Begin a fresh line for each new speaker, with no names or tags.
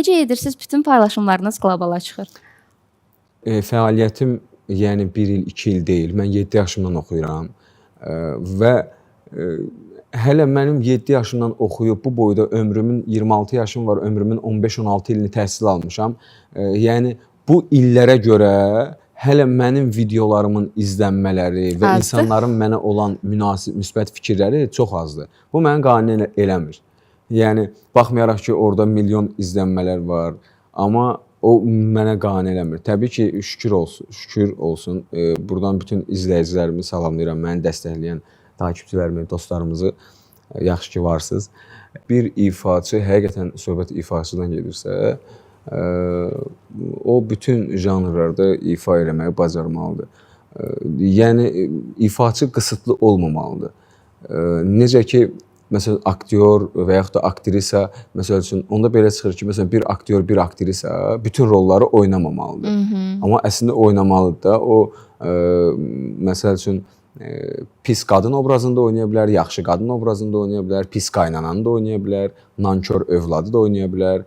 necə edirsiniz? Bütün paylaşımlarınız qlobala çıxır.
Fəaliyyətim yəni 1 il, 2 il deyil. Mən 7 yaşımdan oxuyuram və hələ mənim 7 yaşımdan oxuyub bu boyda ömrümün 26 yaşım var, ömrümün 15-16 ilini təhsil almışam. Yəni bu illərə görə hələ mənim videolarımın izlənmələri və insanların mənə olan münasib, müsbət fikirləri çox azdır. Bu məni qane eləmir. Yəni baxmayaraq ki, orada milyon izlənmələr var, amma o mənə qane eləmir. Təbii ki, şükür olsun. Buradan bütün izləyicilərimi salamlayıram, məni dəstəkləyən takipçilərimi, dostlarımızı. Yaxşı ki, varsınız. Bir ifaçı, həqiqətən söhbət ifaçıdan gedirsə, o bütün janrlarda ifa eləməyi bacarmalıdır. Yəni, ifaçı qısıtlı olmamalıdır. Necə ki, məsələn, aktyor və yaxud da aktrisa, məsəl üçün, onda belə çıxır ki, məsələn, bir aktyor, bir aktrisa bütün rolları oynamamalıdır. Amma əslində oynamalıdır da, o, məsəl üçün, pis qadın obrazında oynaya bilər, yaxşı qadın obrazında oynaya bilər, pis qaynananı da oynaya bilər, nankör övladı da oynaya bilər.